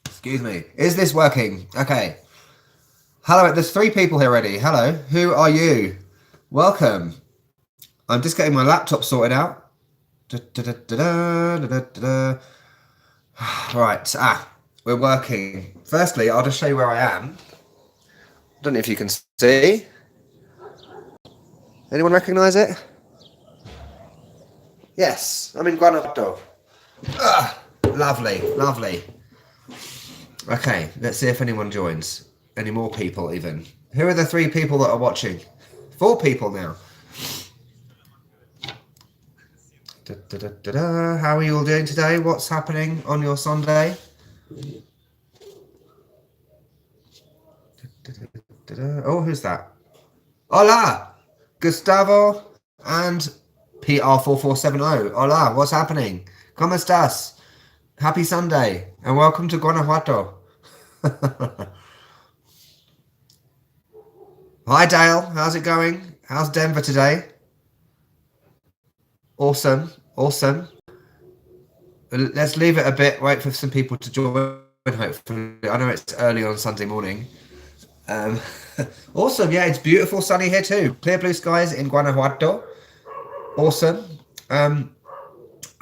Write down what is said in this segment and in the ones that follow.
Excuse me. Is this working? Okay. Hello, there's 3 people here already. Hello, who are you? Welcome. I'm just getting my laptop sorted out. Right, we're working. Firstly, I'll just show you where I am. Don't know if you can see. Anyone recognise it? Yes, I'm in Guanajuato. Lovely, lovely. Okay, let's see if anyone joins. Any more people even. Who are the 3 people that are watching? 4 people now. How are you all doing today? What's happening on your Sunday? Oh, who's that? Hola! Gustavo and PR4470. Hola, what's happening? ¿Cómo estás? Happy Sunday and welcome to Guanajuato. Hi Dale, how's it going? How's Denver today? Awesome, awesome. Let's leave it a bit, wait for some people to join, hopefully. I know it's early on Sunday morning. Awesome, yeah, it's beautiful sunny here too. Clear blue skies in Guanajuato. Awesome.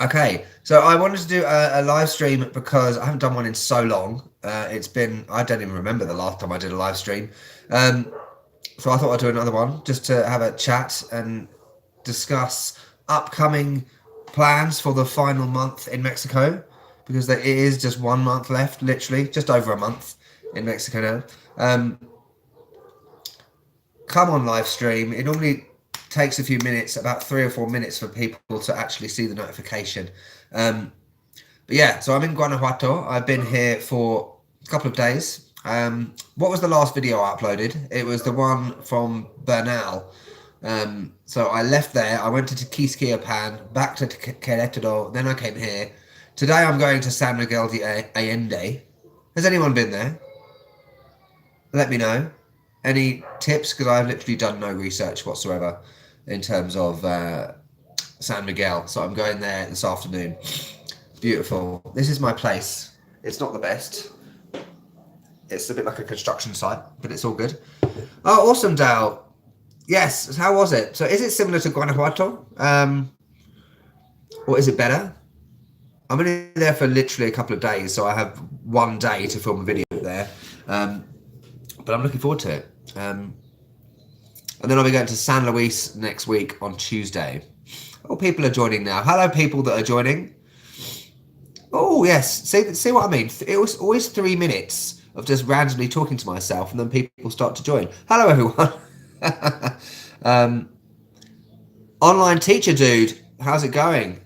Okay, so I wanted to do a live stream because I haven't done one in so long. It's been, I don't even remember the last time I did a live stream. So I thought I'd do another one just to have a chat and discuss upcoming plans for the final month in Mexico, because there is just 1 month left, literally just over a month in Mexico now. Come on live stream. It normally takes a few minutes, about 3 or 4 minutes for people to actually see the notification. But yeah, so I'm in Guanajuato. I've been here for a couple of days. What was the last video I uploaded? It was the one from Bernal. So I left there, I went to Quisquiapan, back to Querétaro, then I came here. Today I'm going to San Miguel de Allende. Has anyone been there? Let me know. Any tips? Because I've literally done no research whatsoever in terms of San Miguel. So I'm going there this afternoon. Beautiful. This is my place. It's not the best. It's a bit like a construction site, but it's all good. Oh, awesome, Dale. Yes, how was it? So is it similar to Guanajuato? Or is it better? I'm only there for literally a couple of days, so I have 1 day to film a video there. But I'm looking forward to it. And then I'll be going to San Luis next week on Tuesday. Oh, people are joining now. Hello, people that are joining. Oh, yes. See what I mean? It was always 3 minutes of just randomly talking to myself, and then people start to join. Hello, everyone. Online teacher dude, how's it going?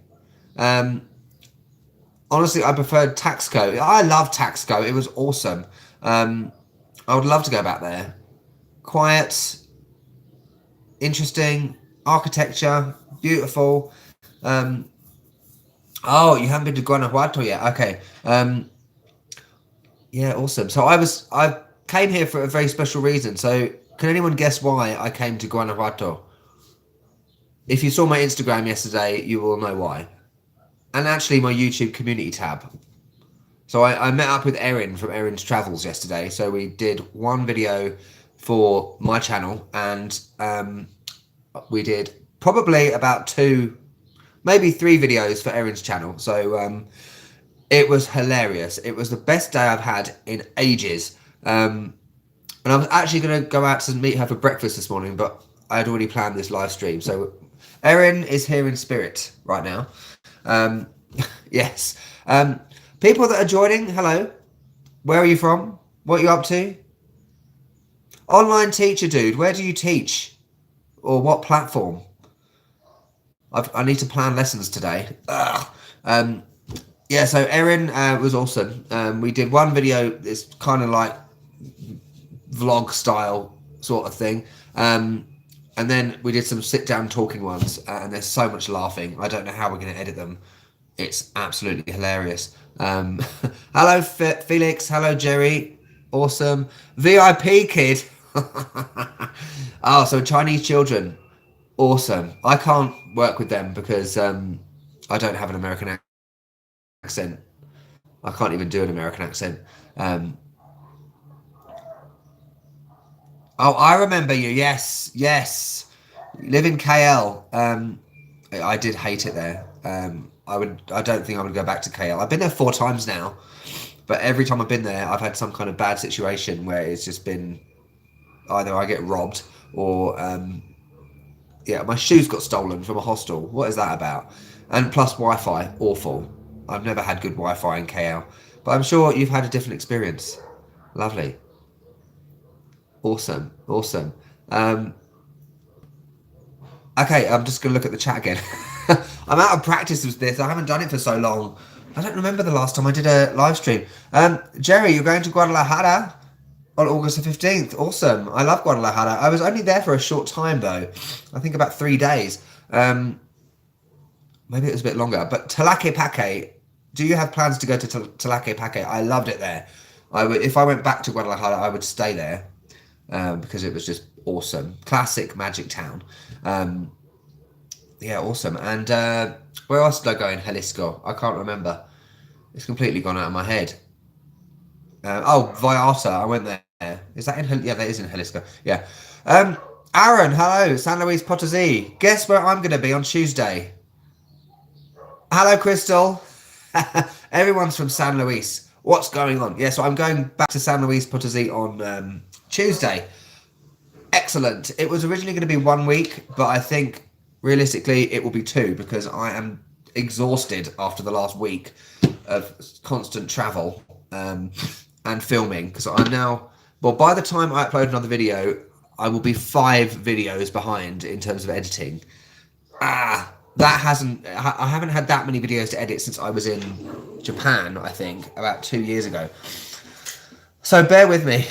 Honestly, I preferred Taxco. I love Taxco. It was awesome. I would love to go back there. Quiet, interesting, architecture, beautiful. Oh, you haven't been to Guanajuato yet? Okay. Yeah, awesome. So I came here for a very special reason. So can anyone guess why I came to Guanajuato? If you saw my Instagram yesterday, you will know why. And actually my YouTube community tab. So I met up with Erin from Erin's Travels yesterday. So we did 1 video for my channel, and we did probably about 2, maybe 3 videos for Erin's channel. So it was hilarious. It was the best day I've had in ages. And I was actually going to go out to meet her for breakfast this morning, but I had already planned this live stream. So Erin is here in spirit right now. Yes. People that are joining, hello. Where are you from? What are you up to? Online teacher dude, where do you teach? Or what platform? I need to plan lessons today. Yeah, so Erin was awesome. We did 1 video, it's kind of like vlog style sort of thing. And then we did some sit down talking ones, and there's so much laughing. I don't know how we're going to edit them. It's absolutely hilarious. Hello, Felix. Hello, Jerry. Awesome. VIP kid. Oh, so Chinese children. Awesome. I can't work with them because I don't have an American accent. I can't even do an American accent. Oh, I remember you. Yes, yes. You live in KL. I did hate it there. I don't think I would go back to KL. I've been there 4 times now, but every time I've been there, I've had some kind of bad situation where it's just been either I get robbed or yeah, my shoes got stolen from a hostel. What is that about? And plus Wi-Fi, awful. I've never had good Wi-Fi in KL, but I'm sure you've had a different experience. Lovely, awesome, awesome. Okay, I'm just gonna look at the chat again. I'm out of practice with this. I haven't done it for so long. I don't remember the last time I did a live stream. Jerry, you're going to Guadalajara on August the 15th. Awesome. I love Guadalajara. I was only there for a short time though. I think about 3 days. Maybe it was a bit longer. But Tlaquepaque, do you have plans to go to Tlaquepaque? I loved it there. If I went back to Guadalajara, I would stay there because it was just awesome. Classic magic town. Yeah, awesome. And where else did I go in Jalisco? I can't remember. It's completely gone out of my head. Oh, Vallarta. I went there. Is that in? Yeah, that is in Jalisco. Yeah. Aaron, hello. San Luis Potosí. Guess where I'm going to be on Tuesday? Hello, Crystal. Everyone's from San Luis. What's going on? Yeah, so I'm going back to San Luis Potosí on Tuesday. Excellent. It was originally going to be 1 week, but I think realistically it will be 2 because I am exhausted after the last week of constant travel and filming. Because I'm now, well, by the time I upload another video, I will be 5 videos behind in terms of editing. I haven't had that many videos to edit since I was in Japan, I think, about 2 years ago. So bear with me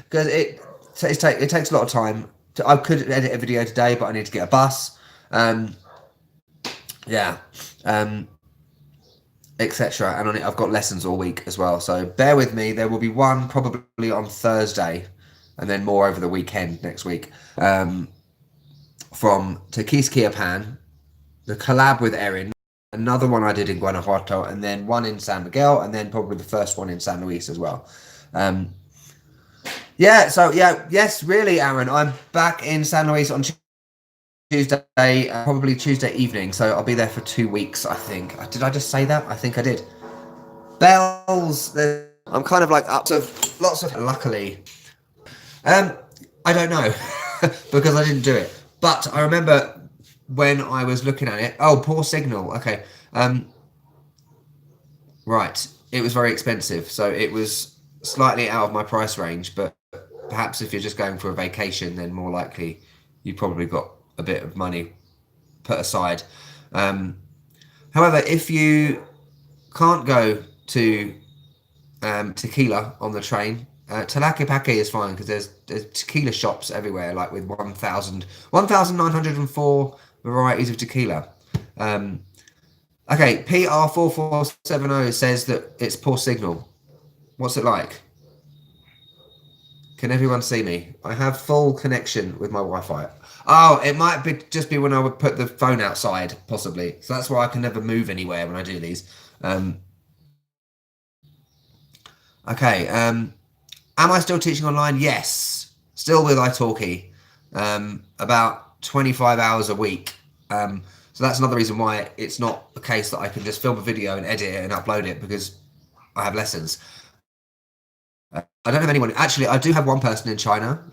because it takes a lot of time. I could edit a video today, but I need to get a bus. Yeah. Etc. And on it, I've got lessons all week as well. So bear with me. There will be one probably on Thursday and then more over the weekend next week. From Tequisquiapan, the collab with Erin, another one I did in Guanajuato, and then one in San Miguel, and then probably the first one in San Luis as well. Yeah, so yeah, yes, really, Aaron. I'm back in San Luis on Tuesday, probably Tuesday evening. So I'll be there for 2 weeks, I think. Did I just say that? I think I did. Bells. I'm kind of like up to lots of. Luckily, I don't know because I didn't do it. But I remember when I was looking at it. Oh, poor signal. Okay. Right. It was very expensive, so it was slightly out of my price range. But perhaps if you're just going for a vacation, then more likely you probably got a bit of money put aside. However, if you can't go to Tequila on the train, Tlaquepaque is fine because there's tequila shops everywhere, like with 1,904 varieties of tequila. Okay, PR4470 says that it's poor signal. What's it like? Can everyone see me? I have full connection with my Wi-Fi. Oh, it might be just be when I would put the phone outside, possibly. So that's why I can never move anywhere when I do these. Okay. Am I still teaching online? Yes. Still with italki. About 25 hours a week. So that's another reason why it's not a case that I can just film a video and edit it and upload it because I have lessons. I don't have anyone. Actually, I do have one person in China.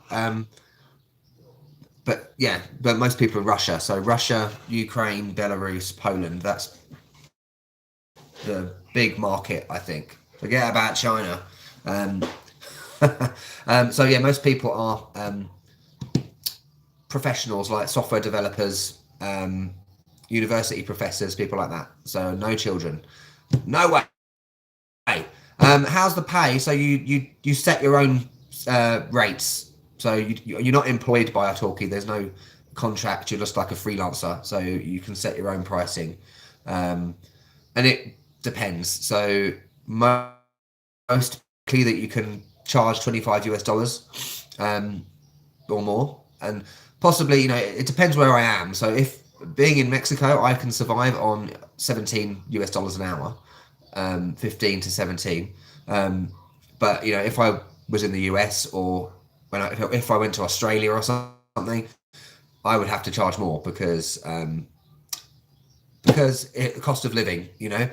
But yeah, but most people in Russia. So Russia, Ukraine, Belarus, Poland. That's the big market, I think. Forget about China. So yeah, most people are professionals like software developers, university professors, people like that. So no children. No way. How's the pay? So you set your own rates. So you're not employed by italki. There's no contract. You're just like a freelancer. So you can set your own pricing, and it depends. So most likely that you can charge $25 US, or more, and possibly it depends where I am. So if being in Mexico, I can survive on $17 US an hour. 15 to 17. But you know, if I was in the US or if I went to Australia or something, I would have to charge more because cost of living, you know.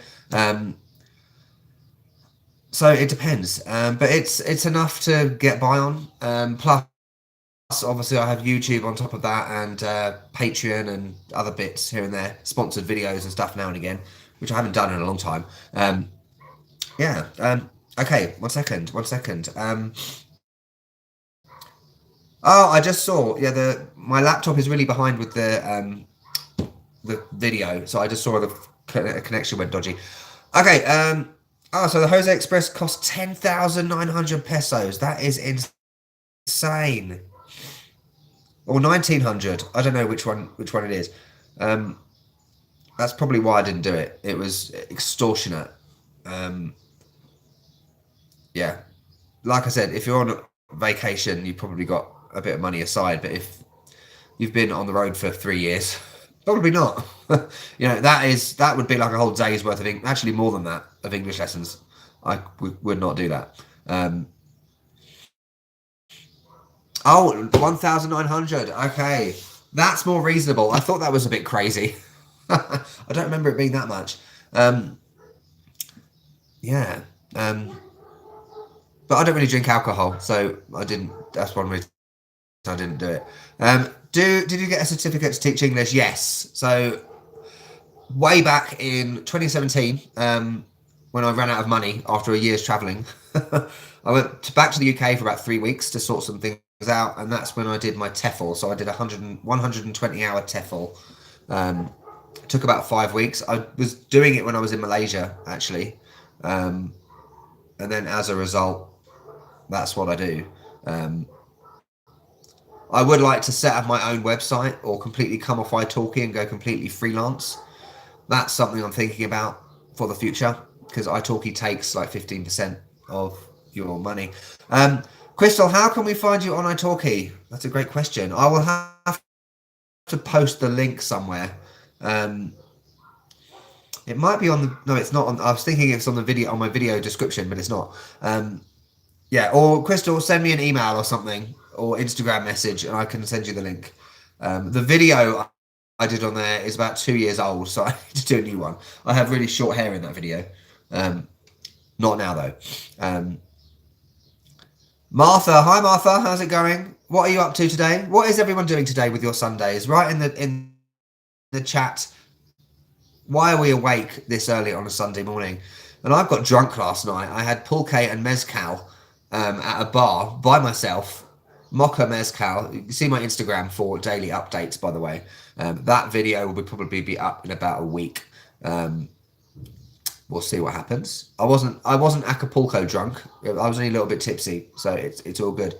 So it depends, but it's enough to get by on. Plus, obviously, I have YouTube on top of that, and Patreon and other bits here and there, sponsored videos and stuff now and again, which I haven't done in a long time. Yeah. Okay. 1 second. 1 second. Oh, I just saw. Yeah, my laptop is really behind with the video, so I just saw the connection went dodgy. Okay. Oh, so the Jose Express cost 10,900 pesos. That is insane. Or 1,900. I don't know which one it is. That's probably why I didn't do it. It was extortionate. Yeah. Like I said, if you're on vacation, you've probably got a bit of money aside. But if you've been on the road for 3 years, probably not. You know, that would be like a whole day's worth of actually more than that of English lessons. I would not do that. Oh, 1,900. Okay, that's more reasonable. I thought that was a bit crazy. I don't remember it being that much. Yeah. But I don't really drink alcohol, so I didn't. That's one reason I didn't do it. Did you get a certificate to teach English? Yes. So way back in 2017, when I ran out of money after a year's travelling, I went back to the UK for about 3 weeks to sort some things out, and that's when I did my TEFL. So I did 120-hour TEFL. It took about 5 weeks. I was doing it when I was in Malaysia, actually, and then as a result, that's what I do. I would like to set up my own website or completely come off italki and go completely freelance. That's something I'm thinking about for the future, because italki takes like 15% of your money. Crystal, how can we find you on italki? That's a great question. I will have to post the link somewhere. It might be on the... No, it's not on... I was thinking it's on the video, on my video description, but it's not. Yeah, or Crystal, send me an email or something, or Instagram message, and I can send you the link. The video I did on there is about 2 years old, so I need to do a new one. I have really short hair in that video. Not now, though. Martha, hi Martha, how's it going? What are you up to today? What is everyone doing today with your Sundays? Write in the chat, why are we awake this early on a Sunday morning? And I've got drunk last night. I had pulque and mezcal at a bar by myself. Mocha mezcal. You can see my Instagram for daily updates, by the way. That video will probably be up in about a week. We'll see what happens. I wasn't Acapulco drunk. I was only a little bit tipsy, so it's all good.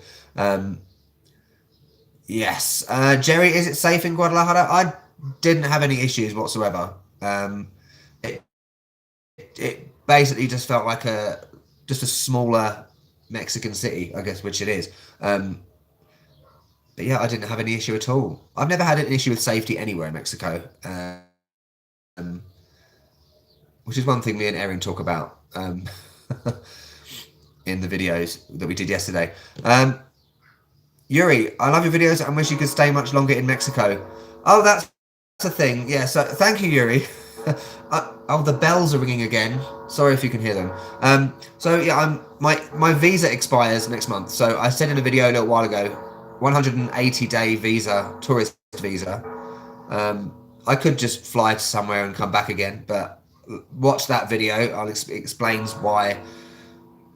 Yes. Jerry, is it safe in Guadalajara? I didn't have any issues whatsoever. It basically just felt like just a smaller Mexican city, I guess, which it is. But yeah, I didn't have any issue at all. I've never had an issue with safety anywhere in Mexico, which is one thing me and Erin talk about in the videos that we did yesterday. Yuri, I love your videos and wish you could stay much longer in Mexico. Oh, that's a thing. Yeah, so thank you, Yuri. Oh, the bells are ringing again. Sorry if you can hear them. So yeah, my visa expires next month. So I said in a video a little while ago, 180-day visa, tourist visa. I could just fly to somewhere and come back again, but watch that video. It explains why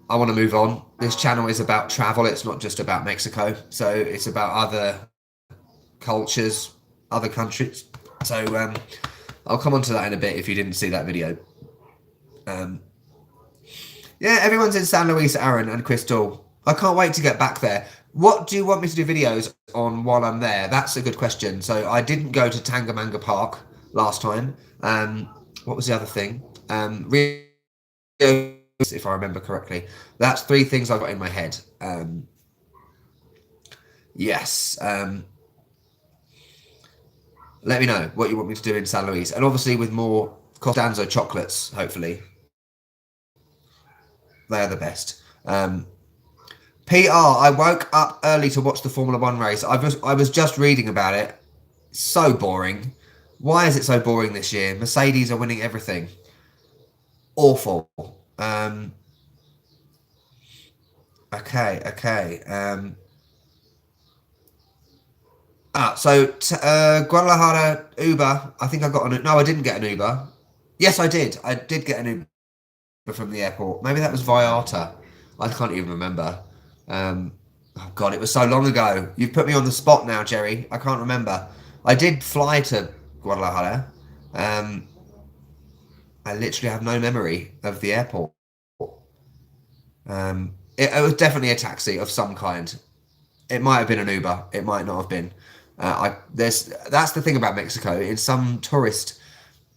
I want to move on. This channel is about travel. It's not just about Mexico. So it's about other cultures, other countries. So I'll come on to that in a bit if you didn't see that video. Yeah, everyone's in San Luis, Aaron and Crystal. I can't wait to get back there. What do you want me to do videos on while I'm there? That's a good question. So I didn't go to Tangamanga Park last time. What was the other thing? Rio, if I remember correctly. That's 3 things I've got in my head. Yes. Let me know what you want me to do in San Luis. And obviously with more Costanzo chocolates, hopefully. They are the best. PR, I woke up early to watch the Formula One race. I was just reading about it. So boring. Why is it so boring this year? Mercedes are winning everything. Awful. Okay. Guadalajara Uber. I think I got an. No, I didn't get an Uber. Yes, I did. I did get an Uber from the airport. Maybe that was Viata. I can't even remember. Oh God, it was so long ago. You've put me on the spot now, Jerry. I can't remember. I did fly to Guadalajara. I literally have no memory of the airport. It was definitely a taxi of some kind. It might have been an Uber. It might not have been. That's the thing about Mexico. In some tourist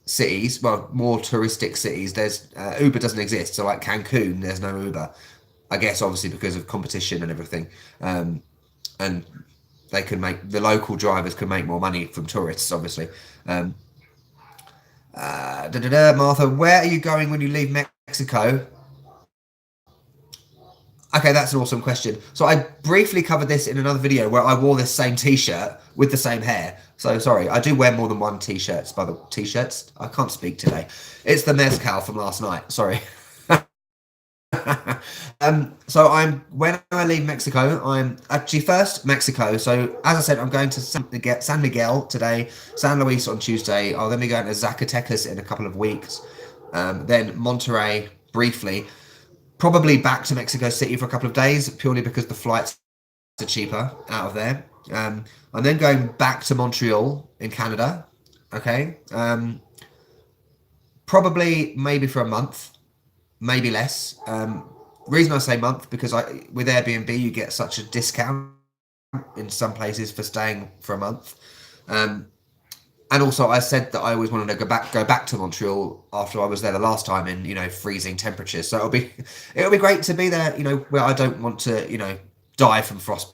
cities, well, more touristic cities, there's Uber doesn't exist. So like Cancun, there's no Uber. I guess obviously because of competition and everything, and they can make the local drivers can make more money from tourists, obviously. Martha, where are you going when you leave Mexico? Okay, that's an awesome question. So I briefly covered this in another video where I wore this same t-shirt with the same hair. So sorry, I do wear more than one t-shirts. By the t-shirts, I can't speak today. It's the mezcal from last night. Sorry. So when I leave Mexico, I'm actually first Mexico. So as I said, I'm going to San Miguel today, San Luis on Tuesday. I'll then be going to Zacatecas in a couple of weeks. Then Monterrey briefly. Probably back to Mexico City for a couple of days, purely because the flights are cheaper out of there. I'm then going back to Montreal in Canada. Okay. Probably maybe for a month, maybe less. Reason I say month because with Airbnb you get such a discount in some places for staying for a month. And also, I said that I always wanted to go back to Montreal after I was there the last time in freezing temperatures. So it'll be great to be there, where I don't want to die from frostbite,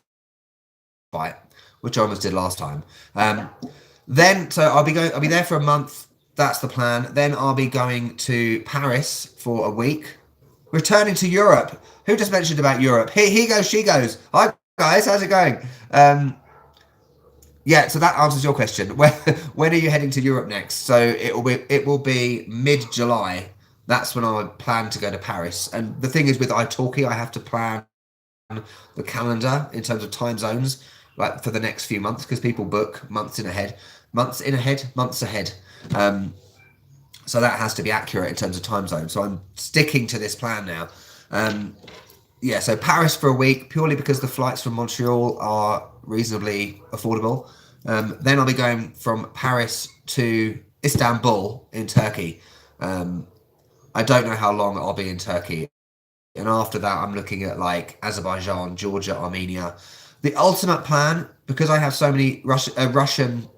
which I almost did last time. Then I'll be there for a month. That's the plan. Then I'll be going to Paris for a week, returning to Europe. Who just mentioned about Europe? He goes, she goes. Hi guys, how's it going? Yeah, so that answers your question. When are you heading to Europe next? So it will be mid-July. That's when I plan to go to Paris. And the thing is with italki, I have to plan the calendar in terms of time zones, like for the next few months, because people book months ahead. So that has to be accurate in terms of time zone. So I'm sticking to this plan now. Yeah, so Paris for a week, purely because the flights from Montreal are reasonably affordable. Then I'll be going from Paris to Istanbul in Turkey. I don't know how long I'll be in Turkey. And after that, I'm looking at like Azerbaijan, Georgia, Armenia. The ultimate plan, because I have so many Russian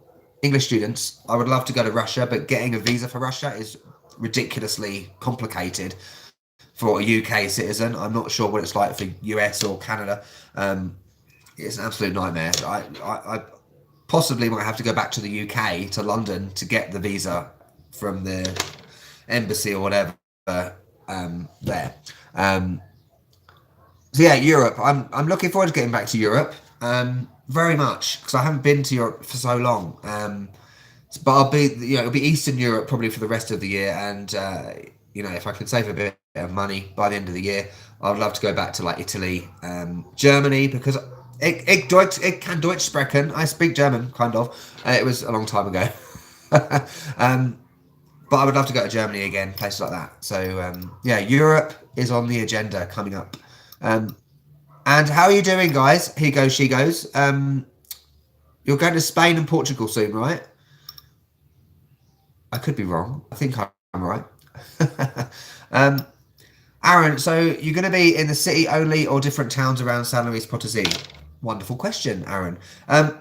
English students, I would love to go to Russia, but getting a visa for Russia is ridiculously complicated. For a UK citizen, I'm not sure what it's like for US or Canada. It's an absolute nightmare. I possibly might have to go back to the UK, to London, to get the visa from the embassy or whatever there. So yeah, Europe. I'm looking forward to getting back to Europe very much because I haven't been to Europe for so long. But I'll be, it'll be Eastern Europe probably for the rest of the year, and if I can save a bit of money by the end of the year, I'd love to go back to like Italy, Germany, because ich kann Deutsch sprechen. I speak German, kind of. It was a long time ago. But I would love to go to Germany again, places like that. So yeah, Europe is on the agenda coming up. And how are you doing, guys? He goes, she goes. You're going to Spain and Portugal soon, right? I could be wrong. I think I'm right. Aaron, so you're going to be in the city only or different towns around San Luis Potosí? Wonderful question, Aaron.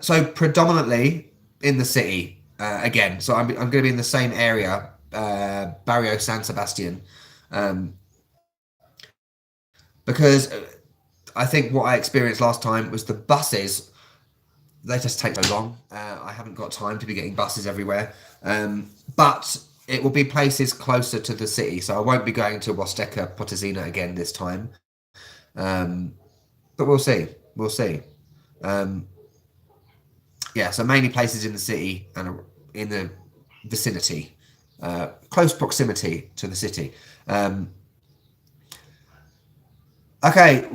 So predominantly in the city again. So I'm going to be in the same area, Barrio San Sebastian, because I think what I experienced last time was the buses. They just take so long. I haven't got time to be getting buses everywhere. But it will be places closer to the city. So I won't be going to Huasteca Potosina again this time. But we'll see. We'll see. Yeah, so mainly places in the city and in the vicinity, close proximity to the city. Okay,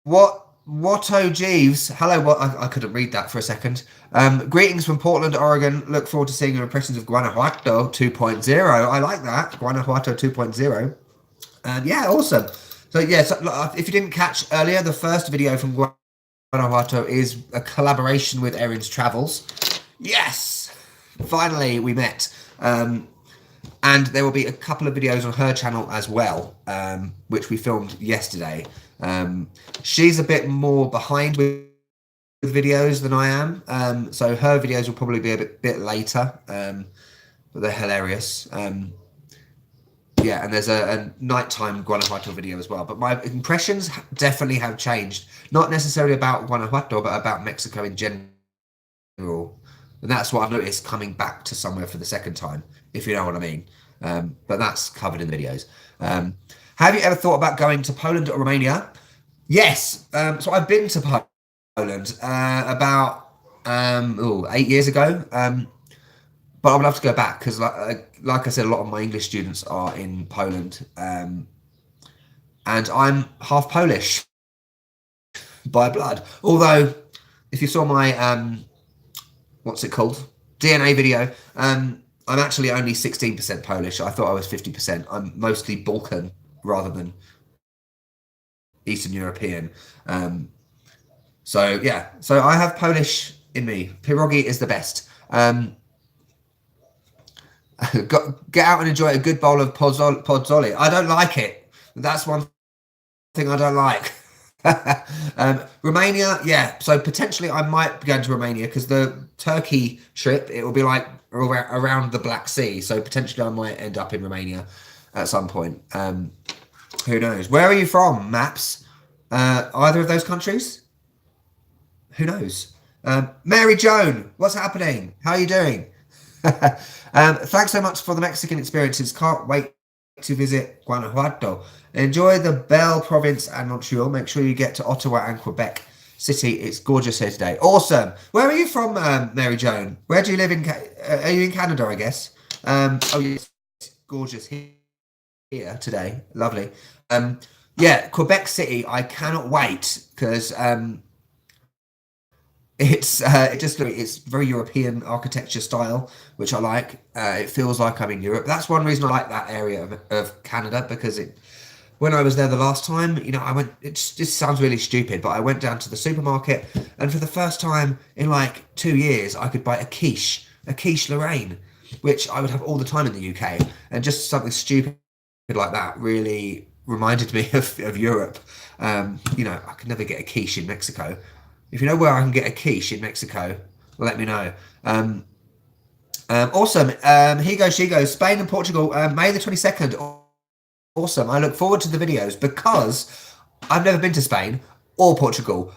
Watto Jeeves. Hello, what I couldn't read that for a second. Greetings from Portland, Oregon. Look forward to seeing your impressions of Guanajuato 2.0. I like that. Guanajuato 2.0. Yeah, awesome. So yeah, so, if you didn't catch earlier, the first video from Guanajuato is a collaboration with Erin's Travels. Yes! Finally, we met. And there will be a couple of videos on her channel as well, which we filmed yesterday. She's a bit more behind with videos than I am. So her videos will probably be a bit later, but they're hilarious. Yeah, and there's a nighttime Guanajuato video as well. But my impressions definitely have changed. Not necessarily about Guanajuato, but about Mexico in general. And that's what I've noticed coming back to somewhere for the second time, if you know what I mean. But that's covered in the videos. Have you ever thought about going to Poland or Romania? Yes. So I've been to Poland about 8 years ago. But I would love to go back because, like I said, a lot of my English students are in Poland. And I'm half Polish by blood. Although, if you saw my, what's it called? DNA video, I'm actually only 16% Polish. I thought I was 50%. I'm mostly Balkan rather than Eastern European. So, yeah. So I have Polish in me. Pierogi is the best. Get out and enjoy a good bowl of podzoli. I don't like it. That's one thing I don't like. Romania, yeah. So potentially I might be going to Romania because the Turkey trip, it will be like around the Black Sea. So potentially I might end up in Romania at some point. Who knows? Where are you from, Maps? Either of those countries? Who knows? Mary Joan, what's happening? How are you doing? Thanks so much for the Mexican experiences. Can't wait to visit Guanajuato. Enjoy the Belle Province and Montreal. Make sure you get to Ottawa and Quebec City. It's gorgeous here today. Awesome. Where are you from, Mary Joan? Where do you live in? Are you in Canada, I guess? Oh, yes. It's gorgeous here today. Lovely. Yeah, Quebec City. I cannot wait because it's very European architecture style, which I like. It feels like I'm in Europe. That's one reason I like that area of Canada, because when I was there the last time, I went, it just sounds really stupid, but I went down to the supermarket, and for the first time in like 2 years, I could buy a quiche Lorraine, which I would have all the time in the UK. And just something stupid like that really reminded me of Europe. I could never get a quiche in Mexico. If you know where I can get a quiche in Mexico, let me know. Awesome. Here goes, she goes. Spain and Portugal, May the 22nd. Awesome. I look forward to the videos because I've never been to Spain or Portugal,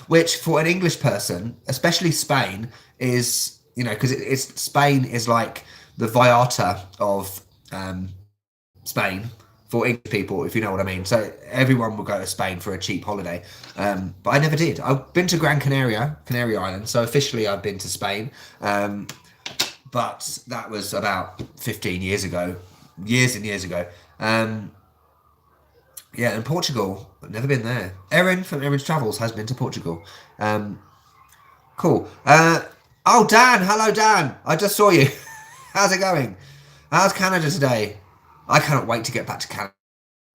which for an English person, especially Spain, is, because Spain is like the Vallarta of Spain. For English people, if you know what I mean. So everyone will go to Spain for a cheap holiday. But I never did. I've been to Canary Islands. So officially I've been to Spain. But that was about 15 years ago. Years and years ago. Yeah, and Portugal, I've never been there. Erin from Erin's Travels has been to Portugal. Cool. Oh, Dan. Hello, Dan. I just saw you. How's it going? How's Canada today? I cannot wait to get back to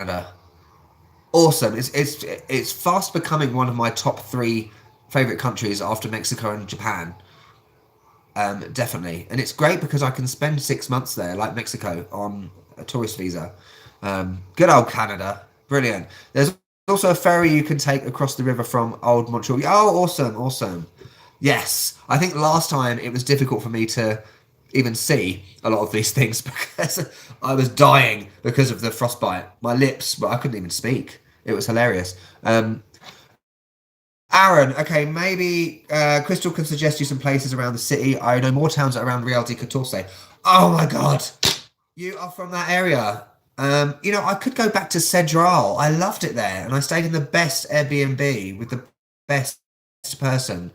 Canada. Awesome. It's fast becoming one of my top 3 favorite countries after Mexico and Japan. Definitely. And it's great because I can spend 6 months there, like Mexico, on a tourist visa. Good old Canada. Brilliant. There's also a ferry you can take across the river from Old Montreal. Oh, awesome. Yes. I think last time it was difficult for me to even see a lot of these things because I was dying because of the frostbite. My lips, but I couldn't even speak. It was hilarious. Aaron, okay, maybe Crystal can suggest you some places around the city. I know more towns around Real de Catorce. Oh my God. You are from that area. You know, I could go back to Central. I loved it there, and I stayed in the best Airbnb with the best person,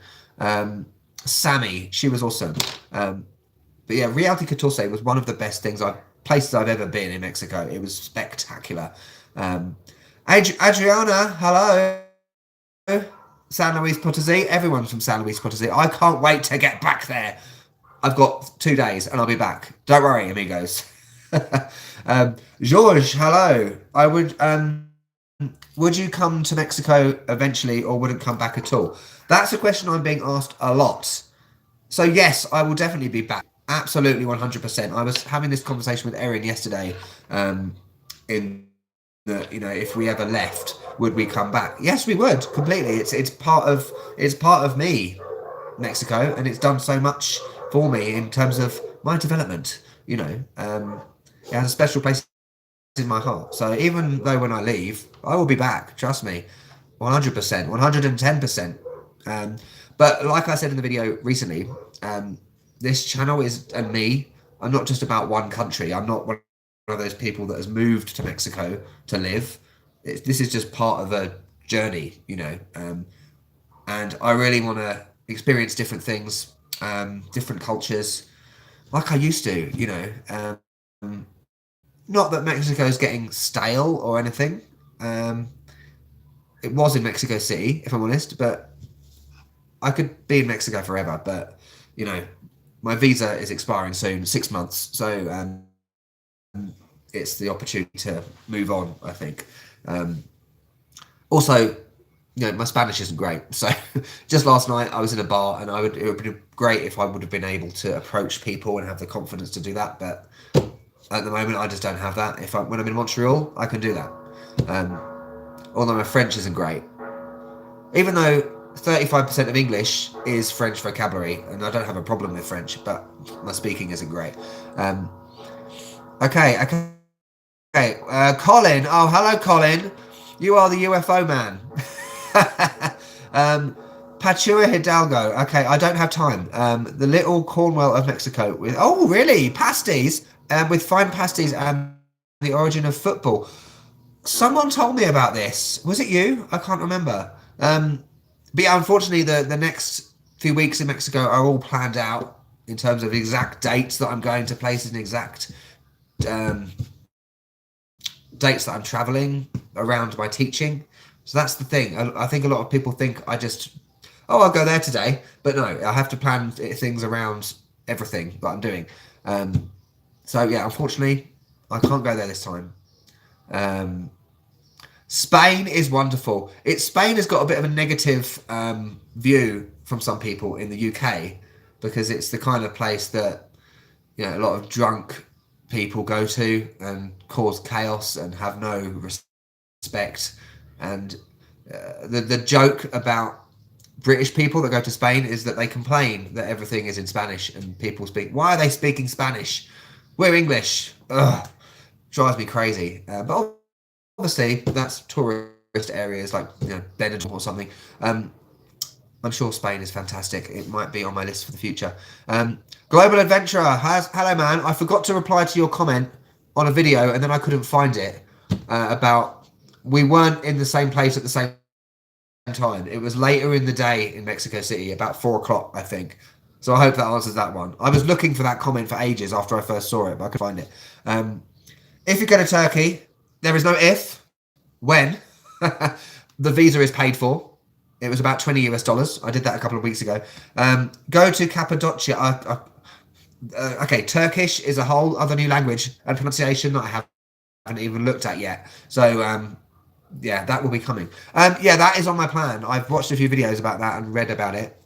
Sammy. She was awesome. But yeah, Reality Catorce was one of the best places I've ever been in Mexico. It was spectacular. Adriana, hello. San Luis Potosi. Everyone's from San Luis Potosi. I can't wait to get back there. I've got 2 days and I'll be back. Don't worry, amigos. George, hello. Would you come to Mexico eventually or wouldn't come back at all? That's a question I'm being asked a lot. So yes, I will definitely be back. Absolutely 100%. I was having this conversation with Erin yesterday, in that, you know, if we ever left, would we come back? Yes, we would, completely. It's part of me, Mexico, and it's done so much for me in terms of my development. You know, it has a special place in my heart. So even though when I leave, I will be back. Trust me, 100%, 110%. But like I said in the video recently, this channel and me. I'm not just about one country. I'm not one of those people that has moved to Mexico to live. This is just part of a journey, you know. And I really want to experience different things, different cultures, like I used to, you know. Not that Mexico is getting stale or anything. It was in Mexico City, if I'm honest, but I could be in Mexico forever. But, you know, my visa is expiring soon, 6 months. So it's the opportunity to move on, I think. Also, you know, my Spanish isn't great. So just last night I was in a bar and it would be great if I would have been able to approach people and have the confidence to do that. But at the moment, I just don't have that. When I'm in Montreal, I can do that. Although my French isn't great. Even though 35% of English is French vocabulary, and I don't have a problem with French, but my speaking isn't great. Okay. Colin. Oh, hello, Colin. You are the UFO man. Pachua Hidalgo. Okay, I don't have time. The little Cornwall of Mexico with... Oh, really? Pasties? With fine pasties and the origin of football. Someone told me about this. Was it you? I can't remember. But yeah, unfortunately, the next few weeks in Mexico are all planned out in terms of exact dates that I'm going to places and exact dates that I'm traveling around my teaching. So that's the thing. I think a lot of people think I'll go there today. But no, I have to plan things around everything that I'm doing. So yeah, unfortunately, I can't go there this time. Spain is wonderful. Spain has got a bit of a negative view from some people in the UK because it's the kind of place that, you know, a lot of drunk people go to and cause chaos and have no respect. And the joke about British people that go to Spain is that they complain that everything is in Spanish and people speak. Why are they speaking Spanish? We're English. Ugh, drives me crazy. But obviously, that's tourist areas like, you know, Benidorm or something. I'm sure Spain is fantastic. It might be on my list for the future. Global Adventurer, hello man. I forgot to reply to your comment on a video and then I couldn't find it about we weren't in the same place at the same time. It was later in the day in Mexico City, about 4 o'clock, I think. So I hope that answers that one. I was looking for that comment for ages after I first saw it, but I couldn't find it. If you go to Turkey, there is no if, when. The visa is paid for. It was about $20 US. I did that a couple of weeks ago. Go to Cappadocia. Okay, Turkish is a whole other new language and pronunciation that I haven't even looked at yet. So yeah, that will be coming. Yeah, that is on my plan. I've watched a few videos about that and read about it.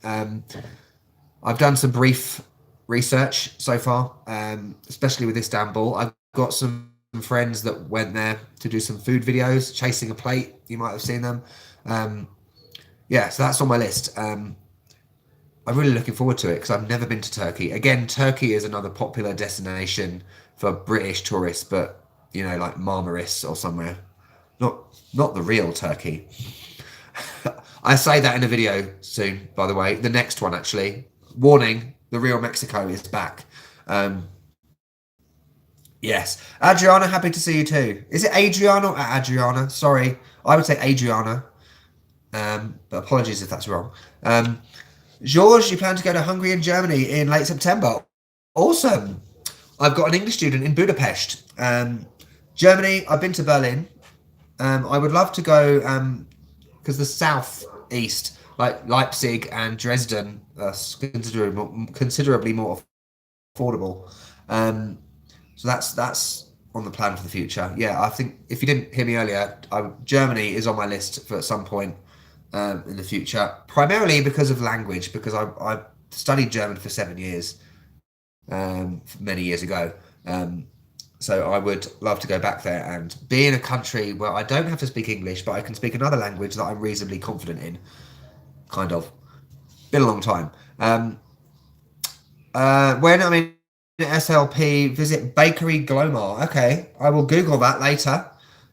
I've done some brief research so far, especially with Istanbul. I've got some friends that went there to do some food videos, chasing a plate. You might have seen them. Yeah, so that's on my list. I'm really looking forward to it because I've never been to Turkey. Again, Turkey is another popular destination for British tourists, but, you know, like Marmaris or somewhere. Not the real Turkey. I say that in a video soon, by the way. The next one, actually. Warning, the real Mexico is back. Yes. Adriana, happy to see you too. Is it Adriana or Adriana? Sorry. I would say Adriana. But apologies if that's wrong. George, you plan to go to Hungary and Germany in late September. Awesome. I've got an English student in Budapest. Germany, I've been to Berlin. I would love to go because the southeast, like Leipzig and Dresden, are considerably more affordable. So that's on the plan for the future. Yeah, I think if you didn't hear me earlier, Germany is on my list for at some point in the future, primarily because of language, because I studied German for 7 years many years ago. So I would love to go back there and be in a country where I don't have to speak English, but I can speak another language that I'm reasonably confident in. Kind of. Been a long time. When I'm in SLP, visit Bakery Glomar. Okay, I will Google that later.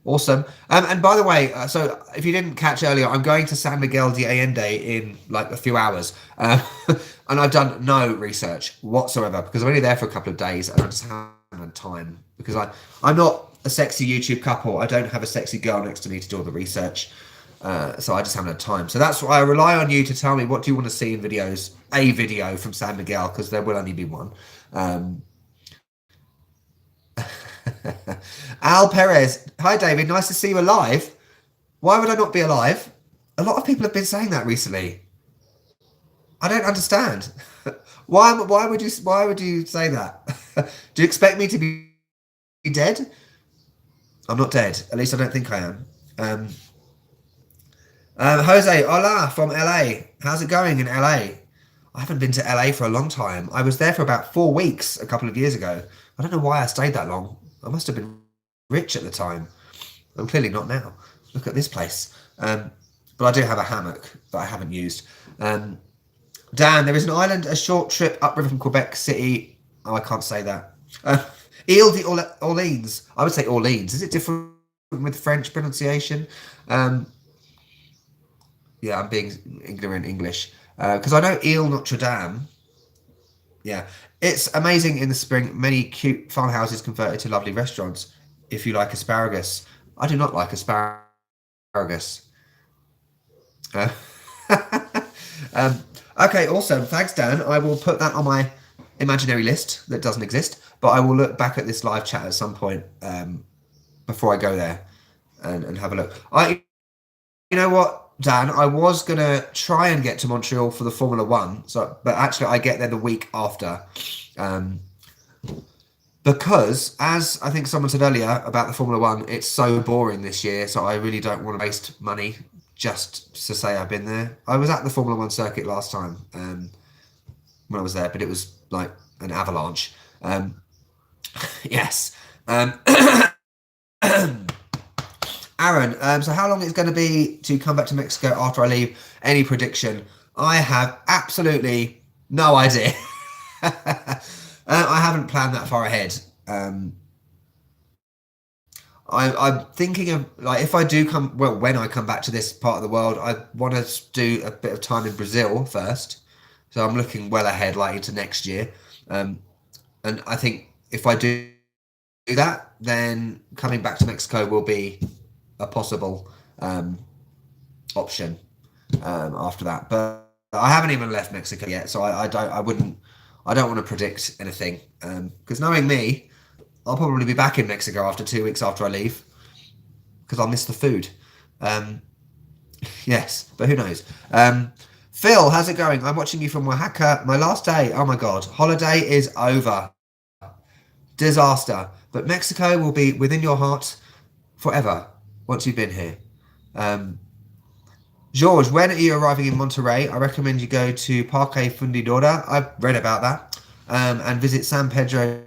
Awesome. And by the way, so if you didn't catch earlier, I'm going to San Miguel de Allende in like a few hours. And I've done no research whatsoever because I'm only there for a couple of days and I just haven't had time because I'm not a sexy YouTube couple. I don't have a sexy girl next to me to do all the research. So I just haven't had time. So that's why I rely on you to tell me what do you want to see in videos. A video from San Miguel because there will only be one. Al Perez, hi David, nice to see you alive. Why would I not be alive? A lot of people have been saying that recently. I don't understand. Why would you say that? Do you expect me to be dead? I'm not dead. At least I don't think I am. Jose, hola from LA. How's it going in LA? I haven't been to LA for a long time. I was there for about 4 weeks a couple of years ago. I don't know why I stayed that long. I must have been rich at the time. I'm clearly not now. Look at this place. But I do have a hammock that I haven't used. Dan, there is an island a short trip upriver from Quebec City. Oh, I can't say that. Ile d'Orleans. I would say Orleans. Is it different with French pronunciation? Yeah, I'm being ignorant English. Because I know Ile Notre Dame. Yeah. It's amazing in the spring. Many cute farmhouses converted to lovely restaurants. If you like asparagus. I do not like asparagus. Okay, awesome. Thanks, Dan. I will put that on my imaginary list that doesn't exist. But I will look back at this live chat at some point before I go there and have a look. You know what? Dan, I was going to try and get to Montreal for the Formula 1, but actually I get there the week after. Because, as I think someone said earlier about the Formula 1, it's so boring this year, so I really don't want to waste money just to say I've been there. I was at the Formula 1 circuit last time when I was there, but it was like an avalanche. Yes. Aaron, so how long it's going to be to come back to Mexico after I leave? Any prediction? I have absolutely no idea. I haven't planned that far ahead. I'm thinking of, like, if I do when I come back to this part of the world, I want to do a bit of time in Brazil first. So I'm looking well ahead, like into next year. And I think if I do that, then coming back to Mexico will be a possible option after that, but I haven't even left Mexico yet, so I don't want to predict anything because knowing me, I'll probably be back in Mexico after 2 weeks after I leave because I'll miss the food. Yes, but who knows? Phil, how's it going? I'm watching you from Oaxaca. My last day. Oh my God, holiday is over. Disaster. But Mexico will be within your heart forever. Once you've been here. George, when are you arriving in Monterrey? I recommend you go to Parque Fundidora. I've read about that. And visit San Pedro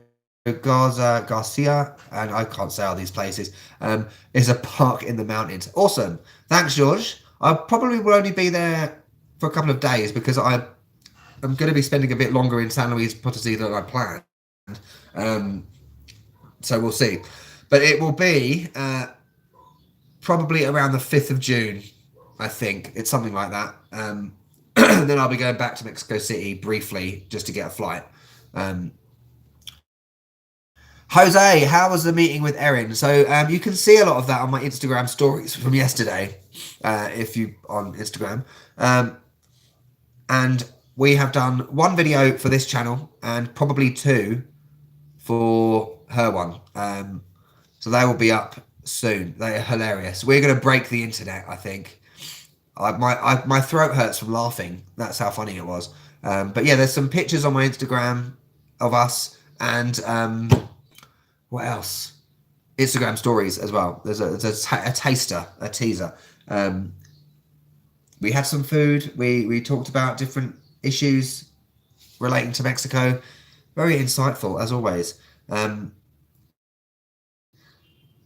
Garcia. And I can't say all these places. It's a park in the mountains. Awesome. Thanks, George. I probably will only be there for a couple of days because I'm going to be spending a bit longer in San Luis Potosí than I planned. So we'll see. But it will be... probably around the 5th of June, I think. It's something like that. Then I'll be going back to Mexico City briefly just to get a flight. Jose, how was the meeting with Erin? So you can see a lot of that on my Instagram stories from yesterday, if you on Instagram. And we have done one video for this channel and probably two for her one. So they will be up soon. They are hilarious. We're going to break the internet, I think. My throat hurts from laughing. That's how funny it was. But yeah, there's some pictures on my Instagram of us and what else? Instagram stories as well. There's a taster, a teaser. We had some food. We talked about different issues relating to Mexico. Very insightful as always.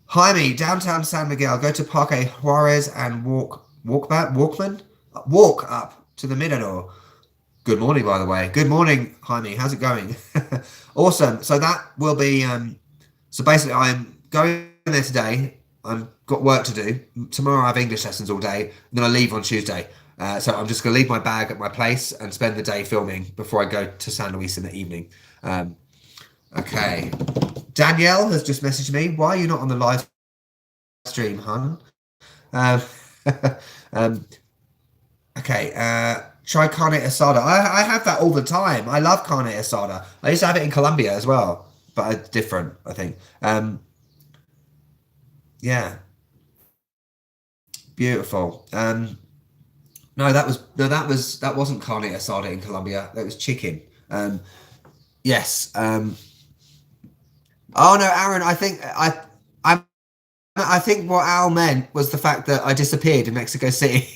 Jaime, downtown San Miguel. Go to Parque Juarez and walk up to the Mirador. Good morning, by the way. Good morning, Jaime. How's it going? Awesome. So that will be. So basically, I'm going there today. I've got work to do. Tomorrow I have English lessons all day. And then I leave on Tuesday. So I'm just going to leave my bag at my place and spend the day filming before I go to San Luis in the evening. Okay. Danielle has just messaged me. Why are you not on the live stream, hun? Okay. Try carne asada. I have that all the time. I love carne asada. I used to have it in Colombia as well, but it's different, I think. Yeah. Beautiful. No, that wasn't carne asada in Colombia. That was chicken. Yes. Oh no, Aaron. I think what Al meant was the fact that I disappeared in Mexico City.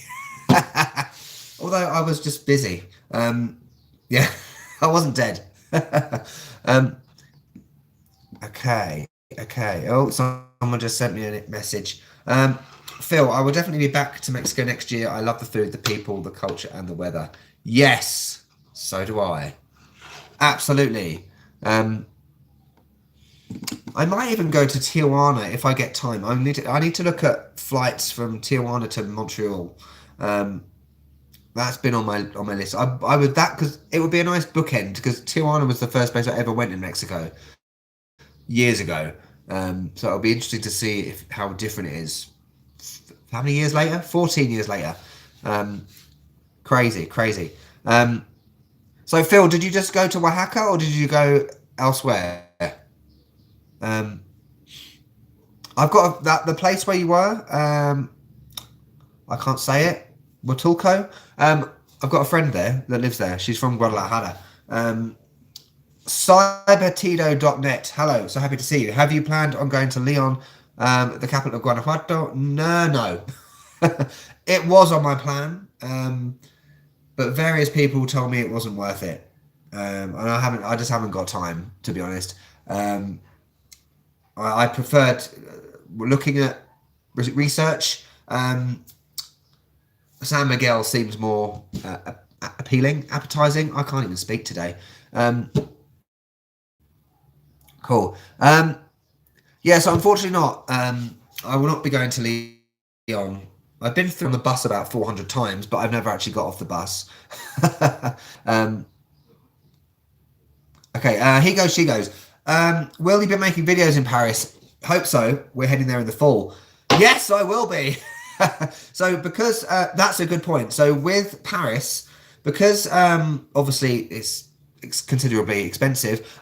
Although I was just busy. Yeah, I wasn't dead. Okay. Oh, someone just sent me a message. Phil, I will definitely be back to Mexico next year. I love the food, the people, the culture, and the weather. Yes, so do I. Absolutely. I might even go to Tijuana if I get time. I need to look at flights from Tijuana to Montreal. That's been on my list. I would because it would be a nice bookend because Tijuana was the first place I ever went in Mexico years ago. So it'll be interesting to see how different it is. How many years later? 14 years later. Crazy. So Phil, did you just go to Oaxaca or did you go elsewhere? I've got the place where you were. I can't say it. Huatulco. I've got a friend there that lives there. She's from Guadalajara. Cybertido.net. Hello, so happy to see you. Have you planned on going to Leon, the capital of Guanajuato? No. It was on my plan, but various people told me it wasn't worth it, and I just haven't got time, to be honest. I preferred looking at research. San Miguel seems more appealing, appetizing. I can't even speak today. Cool. Yeah, so unfortunately not. I will not be going to Leon. I've been through on the bus about 400 times, but I've never actually got off the bus. Okay, he goes, she goes. Will you be making videos in Paris? Hope so. We're heading there in the fall. Yes, I will be. So because that's a good point. So with Paris, because obviously it's considerably expensive,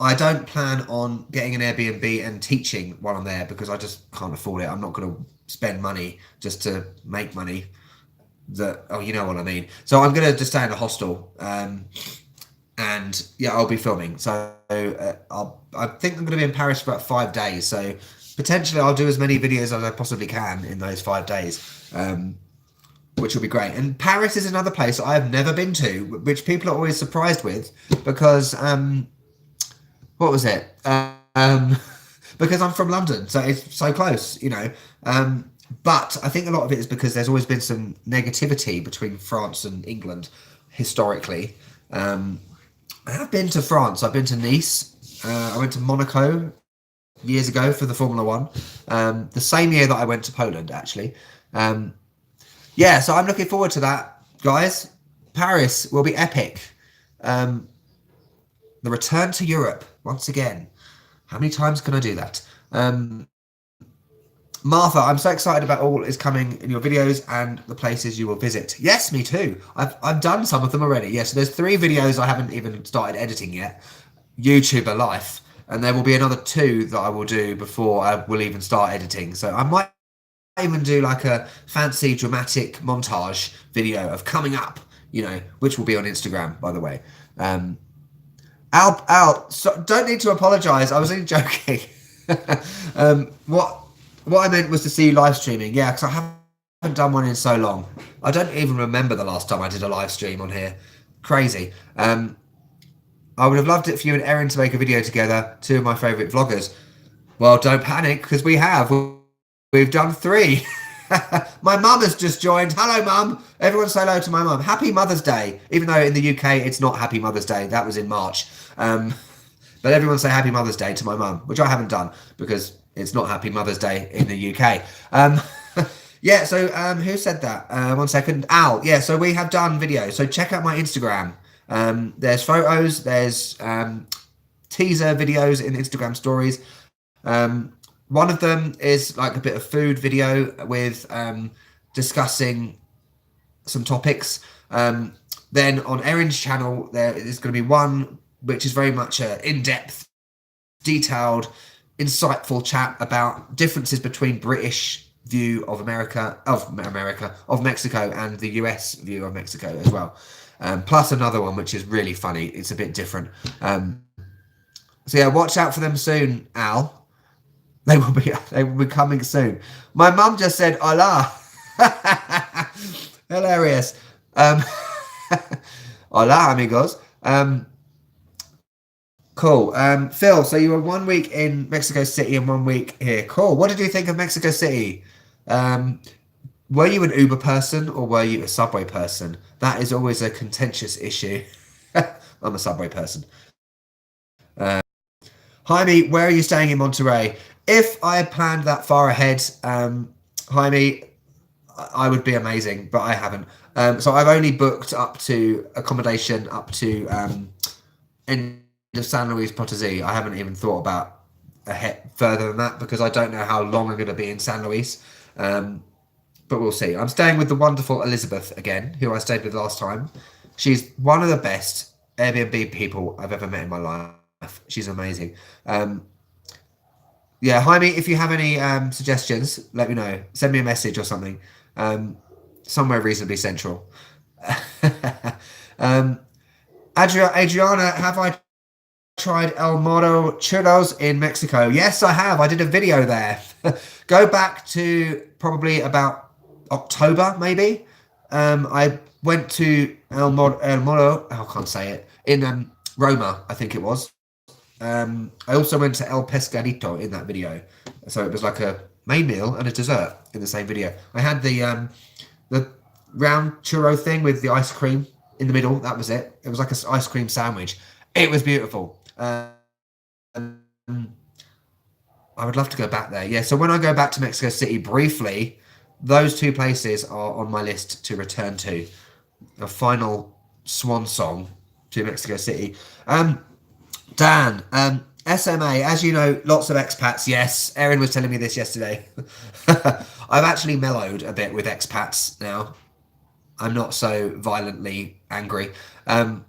I don't plan on getting an Airbnb and teaching while I'm there because I just can't afford it. I'm not going to spend money just to make money. You know what I mean. So I'm going to just stay in a hostel, and yeah, I'll be filming. So I think I'm going to be in Paris for about 5 days. So potentially I'll do as many videos as I possibly can in those 5 days, which will be great. And Paris is another place I have never been to, which people are always surprised with because what was it? Because I'm from London, so it's so close, you know. But I think a lot of it is because there's always been some negativity between France and England historically. I have been to France. I've been to Nice. I went to Monaco years ago for the Formula One. The same year that I went to Poland, actually. Yeah, so I'm looking forward to that, guys. Paris will be epic. The return to Europe. once again. How many times can I do that? Martha, I'm so excited about all is coming in your videos and the places you will visit. Yes, me too. I've done some of them already. Yes, there's 3 videos I haven't even started editing yet. YouTuber life. And there will be another 2 that I will do before I will even start editing. So I might even do like a fancy dramatic montage video of coming up, you know, which will be on Instagram, by the way. Al, so don't need to apologise. I was only joking. What I meant was to see you live streaming. Yeah, because I haven't done one in so long. I don't even remember the last time I did a live stream on here. Crazy. I would have loved it for you and Erin to make a video together. 2 of my favourite vloggers. Well, don't panic, because we have. We've done 3. My mum has just joined. Hello, Mum. Everyone say hello to my mum. Happy Mother's Day. Even though in the UK it's not Happy Mother's Day. That was in March. But everyone say Happy Mother's Day to my mum, which I haven't done because it's not Happy Mother's Day in the UK. Yeah, so who said that? 1 second. Al. Yeah, so we have done videos. So check out my Instagram. There's photos. There's teaser videos in Instagram stories. One of them is like a bit of food video with discussing some topics. Then on Erin's channel, there is going to be one which is very much an in-depth, detailed, insightful chat about differences between British view of of Mexico and the US view of Mexico as well. Plus another one which is really funny. It's a bit different. So yeah, watch out for them soon, Al. They will be coming soon. My mum just said hola. Hilarious. Hola, amigos. Cool. Phil, so you were 1 week in Mexico City and 1 week here. Cool. What did you think of Mexico City? Were you an Uber person or were you a subway person? That is always a contentious issue. I'm a subway person. Jaime, where are you staying in Monterey? If I had planned that far ahead, Jaime, I would be amazing, but I haven't. So I've only booked up to accommodation up to end of San Luis Potosí. I haven't even thought about ahead further than that because I don't know how long I'm going to be in San Luis. But we'll see. I'm staying with the wonderful Elizabeth again, who I stayed with last time. She's one of the best Airbnb people I've ever met in my life. She's amazing. Yeah, Jaime, if you have any suggestions, let me know. Send me a message or something. Somewhere reasonably central. Adriana, have I tried El Moro churros in Mexico? Yes, I have. I did a video there. Go back to probably about October, maybe. I went to El Moro, I can't say it, in Roma, I think it was. I also went to El Pescadito in that video. So it was like a main meal and a dessert in the same video. I had the round churro thing with the ice cream in the middle. That was it. It was like an ice cream sandwich. It was beautiful. I would love to go back there. Yeah, so when I go back to Mexico City briefly, those 2 places are on my list to return to. A final swan song to Mexico City. Dan, SMA, as you know, lots of expats. Yes, Erin was telling me this yesterday. I've actually mellowed a bit with expats now. I'm not so violently angry. And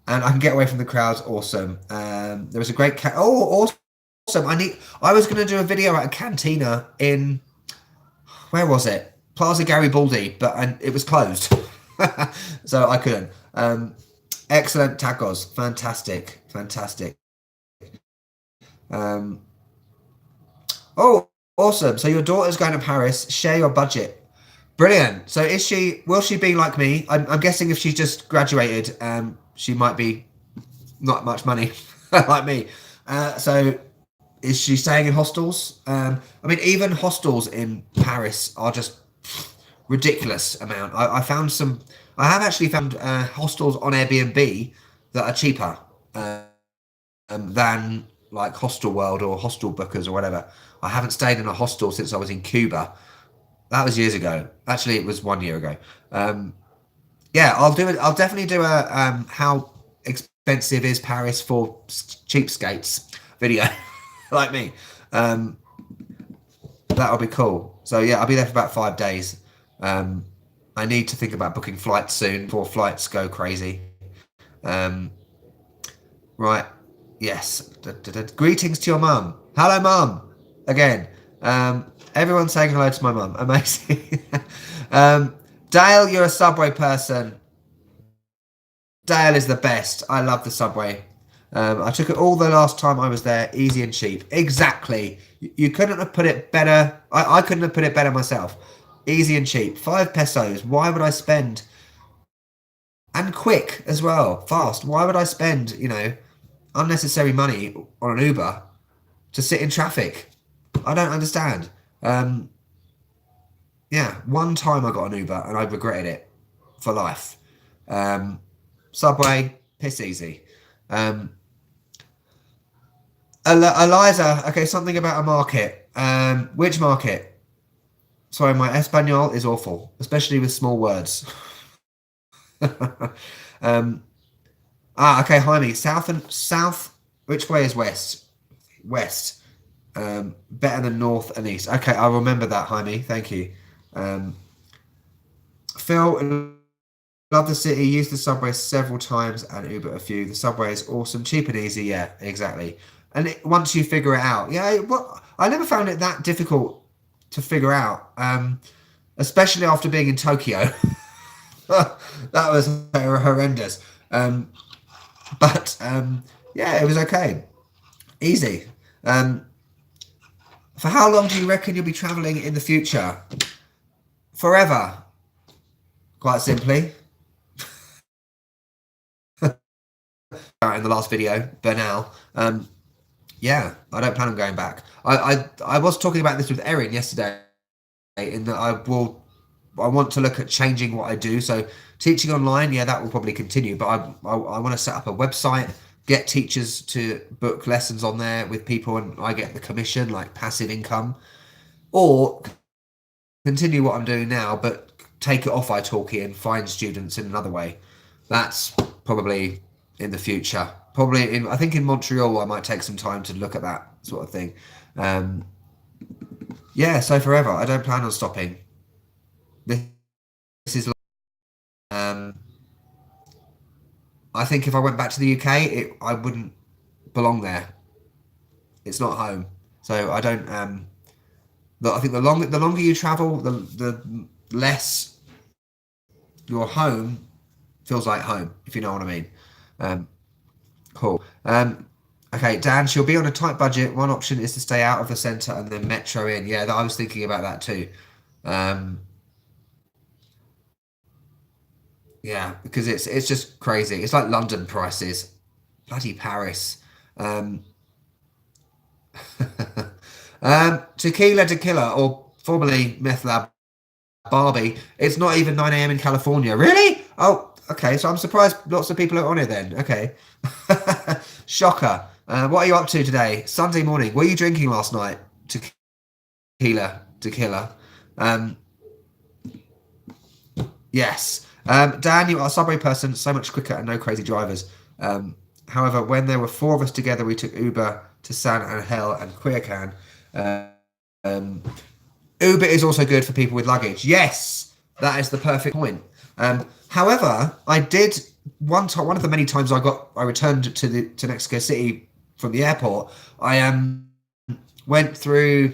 I can get away from the crowds. Awesome. There was a great awesome. I was going to do a video at a cantina in, where was it? Plaza Garibaldi, but it was closed. So I couldn't. Excellent tacos. Fantastic. Oh, awesome. So your daughter's going to Paris. Share your budget. Brilliant. So will she be like me? I'm guessing if she's just graduated, she might be not much money like me. So is she staying in hostels? I mean, even hostels in Paris are just ridiculous amount. I have actually found hostels on Airbnb that are cheaper than like Hostel World or Hostel Bookers or whatever. I haven't stayed in a hostel since I was in Cuba. That was years ago. Actually, it was 1 year ago. Yeah, I'll do it. I'll definitely do a how expensive is Paris for cheapskates video like me. That'll be cool. So yeah, I'll be there for about 5 days. I need to think about booking flights soon before flights go crazy. Right. Yes. Greetings to your mum. Hello, mum. Again. Everyone's saying hello to my mum. Amazing. Dale, you're a Subway person. Dale is the best. I love the Subway. I took it all the last time I was there. Easy and cheap. Exactly. You couldn't have put it better. I couldn't have put it better myself. Easy and cheap. 5 pesos. Why would I spend... And quick as well. Fast. Why would I spend, you know, unnecessary money on an Uber to sit in traffic? I don't understand. Yeah, one time I got an Uber and I regretted it for life. Subway, piss easy. Eliza, okay, something about a market. Which market? Sorry, my Espanol is awful, especially with small words. Okay, Jaime, south. Which way is west? West. Better than north and east. Okay, I'll remember that, Jaime. Thank you. Phil, love the city. Used the subway several times and Uber a few. The subway is awesome, cheap and easy. Yeah, exactly. And once you figure it out, yeah. I never found it that difficult to figure out, especially after being in Tokyo. That was horrendous. But yeah, it was okay. Easy. For how long do you reckon you'll be traveling in the future? Forever. Quite simply. In the last video, Bernal. Yeah, I don't plan on going back. I was talking about this with Erin yesterday, in that I want to look at changing what I do. So teaching online, yeah, that will probably continue. But I want to set up a website, get teachers to book lessons on there with people, and I get the commission, like passive income, or continue what I'm doing now, but take it off italki and find students in another way. That's probably in the future. Probably I think in Montreal, I might take some time to look at that sort of thing. Yeah, so forever. I don't plan on stopping. This is. I think if I went back to the UK, I wouldn't belong there. It's not home, so I don't. I think the longer you travel, the less your home feels like home. If you know what I mean. Cool. Okay, Dan, she'll be on a tight budget. One option is to stay out of the centre and then metro in. Yeah, I was thinking about that too. Yeah, because it's just crazy. It's like London prices. Bloody Paris. Tequila, or formerly Meth Lab Barbie. It's not even 9 AM in California. Really? Oh, okay. So I'm surprised lots of people are on it then. Okay. Shocker. What are you up to today? Sunday morning. Were you drinking last night? Tequila. Yes. Dan, you are a subway person, so much quicker and no crazy drivers. However, when there were 4 of us together, we took Uber to San Angel and Culiacan. Uber is also good for people with luggage. Yes, that is the perfect point. However, I did one of the many times I returned to Mexico City from the airport. I went through,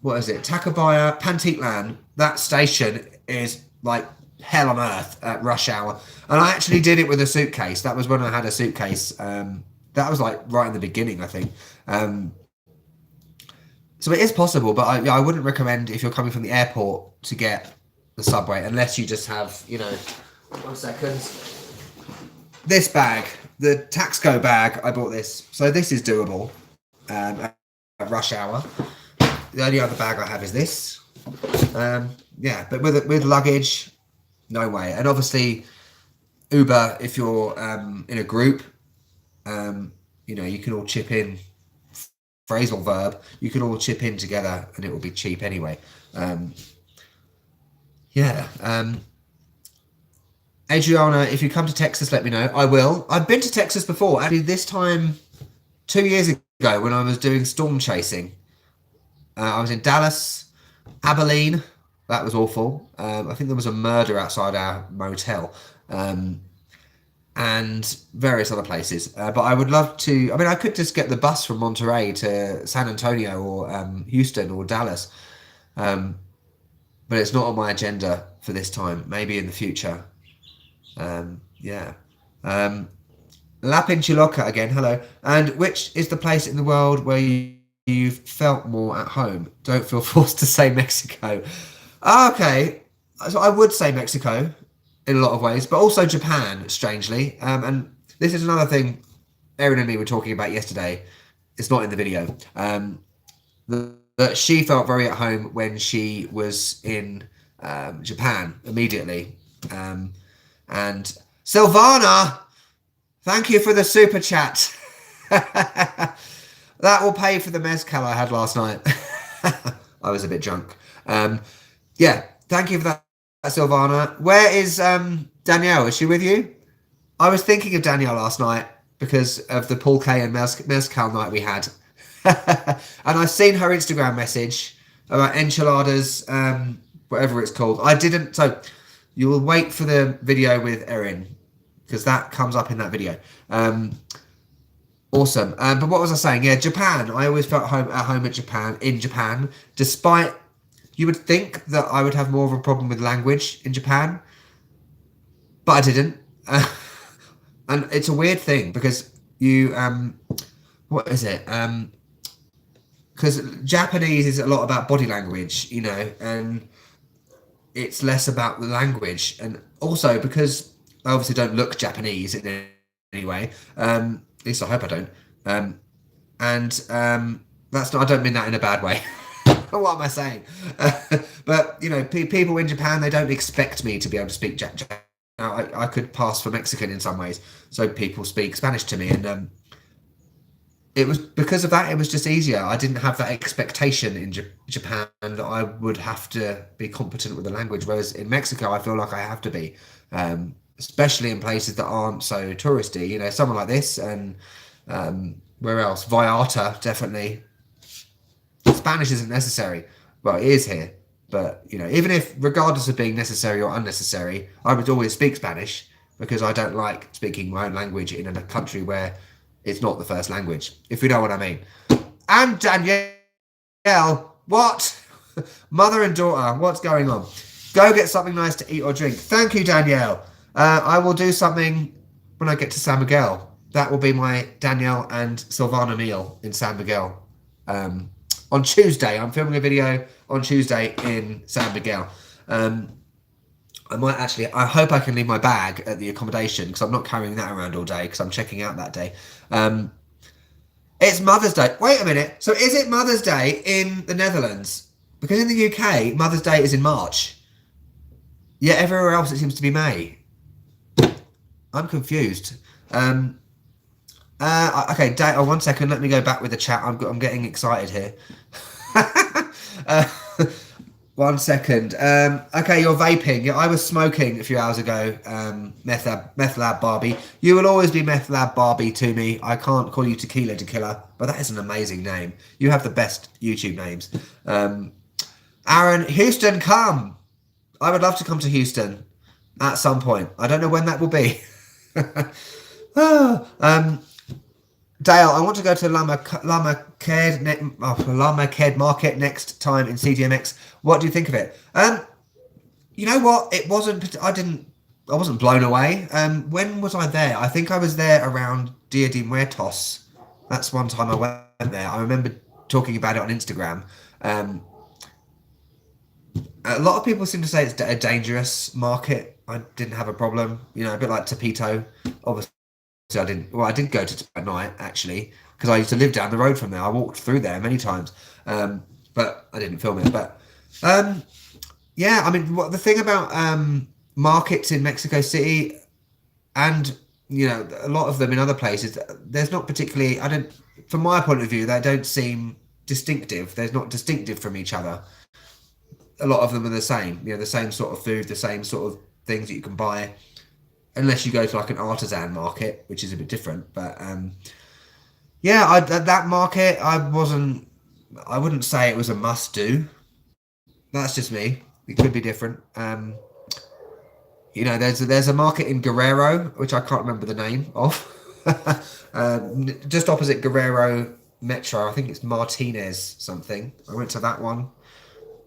what is it, Tacubaya, Pantitlán. That station is like hell on earth at rush hour, and I actually did it with a suitcase. That was when I had a suitcase. That was like right in the beginning, I think. So it is possible, but I wouldn't recommend if you're coming from the airport to get the subway unless you just have, you know, 1 second. This bag, the Taxco bag, I bought this. So this is doable at rush hour. The only other bag I have is this. Yeah, but with luggage, no way. And obviously, Uber, if you're in a group, you know, you can all chip in. Phrasal verb, you can all chip in together and it will be cheap anyway. Yeah. Adriana, if you come to Texas, let me know. I will. I've been to Texas before. Actually, this time 2 years ago when I was doing storm chasing. I was in Dallas, Abilene. That was awful. I think there was a murder outside our motel. And various other places. But I would love to. I mean, I could just get the bus from Monterey to San Antonio or Houston or Dallas. But it's not on my agenda for this time. Maybe in the future. Yeah. La Pinchiloca again. Hello. And which is the place in the world where you've felt more at home? Don't feel forced to say Mexico. Okay. So I would say Mexico in a lot of ways, but also Japan, strangely. And this is another thing Erin and me were talking about yesterday. It's not in the video. That she felt very at home when she was in Japan immediately. And Silvana, thank you for the super chat. That will pay for the mezcal I had last night. I was a bit drunk. Yeah, thank you for that, Silvana. Where is Danielle? Is she with you? I was thinking of Danielle last night because of the Paul K and mezcal night we had. And I've seen her Instagram message about enchiladas, whatever it's called. I didn't, so you will wait for the video with Erin because that comes up in that video. Awesome. But what was I saying? Yeah, Japan. I always felt at home in Japan, despite you would think that I would have more of a problem with language in Japan, but I didn't. And it's a weird thing because you, what is it? Because Japanese is a lot about body language, you know, and it's less about the language. And also because I obviously don't look Japanese in any way, at least I hope I don't. That's not, I don't mean that in a bad way. What am I saying? But, you know, people in Japan, they don't expect me to be able to speak Japanese. I could pass for Mexican in some ways. So people speak Spanish to me. And it was because of that, it was just easier. I didn't have that expectation in Japan that I would have to be competent with the language. Whereas in Mexico, I feel like I have to be, especially in places that aren't so touristy. You know, someone like this and where else? Vallarta, definitely. Spanish isn't necessary. Well, it is here. But, you know, even if, regardless of being necessary or unnecessary, I would always speak Spanish because I don't like speaking my own language in a country where it's not the first language, if you know what I mean. And Danielle, what? Mother and daughter, what's going on? Go get something nice to eat or drink. Thank you, Danielle. I will do something when I get to San Miguel. That will be my Danielle and Silvana meal in San Miguel. On Tuesday, I'm filming a video on Tuesday in San Miguel. I might actually, I hope I can leave my bag at the accommodation because I'm not carrying that around all day because I'm checking out that day. It's Mother's Day. Wait a minute. So is it Mother's Day in the Netherlands? Because in the UK, Mother's Day is in March. Yet everywhere else it seems to be May. I'm confused. Okay, 1 second. Let me go back with the chat. I'm getting excited here. 1 second. Okay, you're vaping. Yeah, I was smoking a few hours ago. Meth Lab Barbie. You will always be Meth Lab Barbie to me. I can't call you Tequila Tequila, but that is an amazing name. You have the best YouTube names. Aaron, Houston, come. I would love to come to Houston at some point. I don't know when that will be. Dale, I want to go to Lama Ked Market next time in CDMX. What do you think of it? You know what? It wasn't. I wasn't blown away. When was I there? I think I was there around Dia de Muertos. That's one time I went there. I remember talking about it on Instagram. A lot of people seem to say it's a dangerous market. I didn't have a problem. You know, a bit like Tepito. Obviously, I didn't. Well, I did go to Tepito at night actually because I used to live down the road from there. I walked through there many times, but I didn't film it. But yeah, I mean, the thing about markets in Mexico City, and you know, a lot of them in other places, there's not particularly. From my point of view, they don't seem distinctive. They're not distinctive from each other. A lot of them are the same. You know, the same sort of food, the same sort of things that you can buy. unless you go to like an artisan market, which is a bit different. But yeah, that market, I wouldn't say it was a must do. That's just me. It could be different. You know, there's a market in Guerrero, which I can't remember the name of. Just opposite Guerrero Metro. I think it's Martinez something. I went to that one.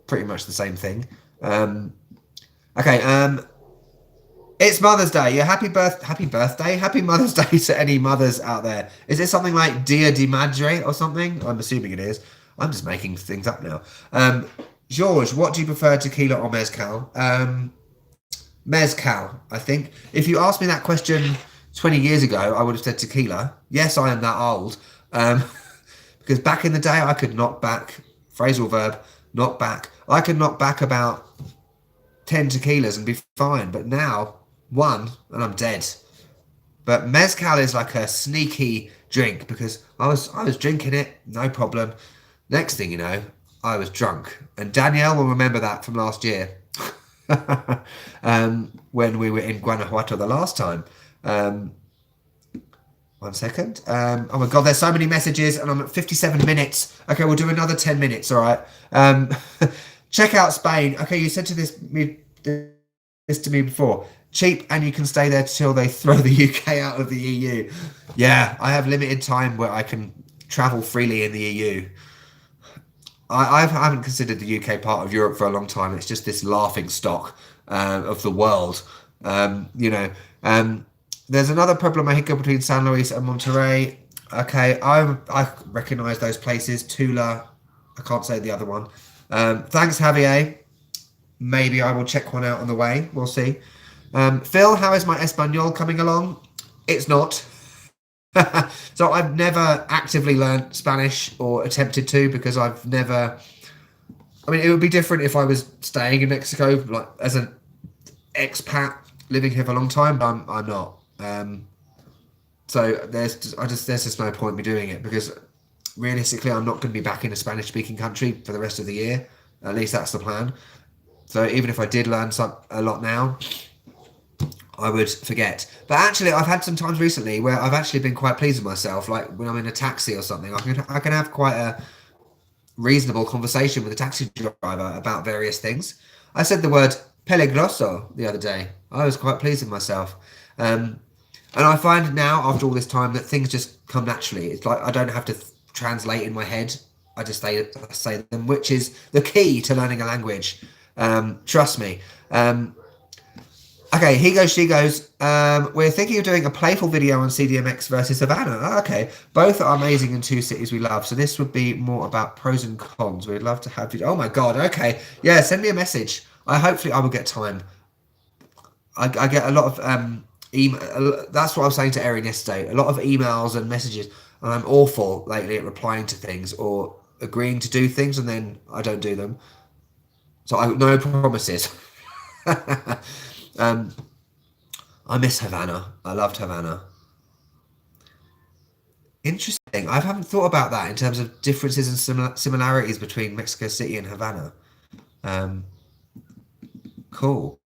Pretty much the same thing. Okay. It's Mother's Day. Yeah, happy birthday, happy Mother's Day to any mothers out there. Is it something like Dia di Madre or something? I'm assuming it is. I'm just making things up now. George, what do you prefer, tequila or mezcal? Mezcal, I think. If you asked me that question 20 years ago, I would have said tequila. Yes, I am that old. Because back in the day, I could knock back, phrasal verb, knock back. I could knock back about 10 tequilas and be fine. But now, one, and I'm dead. But mezcal is like a sneaky drink because I was drinking it, no problem. Next thing you know, I was drunk. And Danielle will remember that from last year. When we were in Guanajuato the last time. 1 second. Oh my god, there's so many messages and I'm at 57 minutes. Okay, we'll do another 10 minutes, all right. Check out Spain. Okay, you said this to me before. Cheap and you can stay there till they throw the UK out of the EU. Yeah, I have limited time where I can travel freely in the EU. I haven't considered the UK part of Europe for a long time. It's just this laughing stock of the world. You know, there's another problem I hiccup between San Luis and Monterrey. Okay, I recognise those places. Tula, I can't say the other one. Thanks, Javier. Maybe I will check one out on the way. We'll see. Phil, how is my Espanol coming along? It's not. So I've never actively learned Spanish or attempted to because I've never. I mean, it would be different if I was staying in Mexico, like as an expat living here for a long time. But I'm not. So there's just no point in me doing it because realistically, I'm not going to be back in a Spanish-speaking country for the rest of the year. At least that's the plan. So even if I did learn a lot now, I would forget. But actually, I've had some times recently where I've actually been quite pleased with myself. Like when I'm in a taxi or something, I can have quite a reasonable conversation with a taxi driver about various things. I said the word peligroso the other day. I was quite pleased with myself. And I find now, after all this time, that things just come naturally. It's like I don't have to translate in my head. I just say them, which is the key to learning a language. Trust me. Okay, he goes, she goes. We're thinking of doing a playful video on CDMX versus Havana. Oh, okay, both are amazing in two cities we love. So this would be more about pros and cons. We'd love to have you. Oh my god. Okay, yeah. Send me a message. Hopefully I will get time. I get a lot of email. That's what I was saying to Erin yesterday. A lot of emails and messages, and I'm awful lately at replying to things or agreeing to do things, and then I don't do them. So no promises. I miss Havana. I loved Havana. Interesting. I haven't thought about that in terms of differences and similarities between Mexico City and Havana. Cool.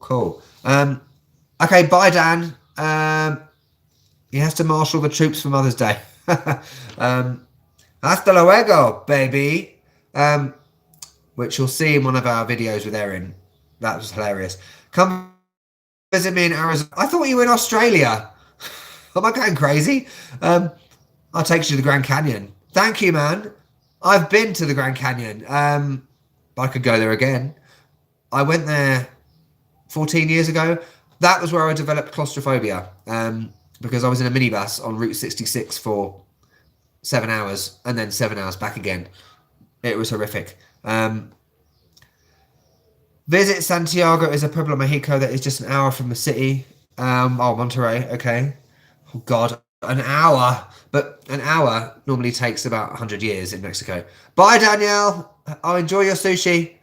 Okay, bye, Dan. He has to marshal the troops for Mother's Day. Hasta luego, baby. Which you'll see in one of our videos with Erin. That was hilarious. Come visit me in Arizona. I thought you were in Australia. Am I going crazy? I'll take you to the Grand Canyon. Thank you, man. I've been to the Grand Canyon. I could go there again. I went there 14 years ago. That was where I developed claustrophobia because I was in a minibus on Route 66 for 7 hours and then 7 hours back again. It was horrific. Visit Santiago is a Pueblo Mexico that is just an hour from the city. Monterrey, okay. Oh, God, an hour. But an hour normally takes about 100 years in Mexico. Bye, Danielle. I'll enjoy your sushi.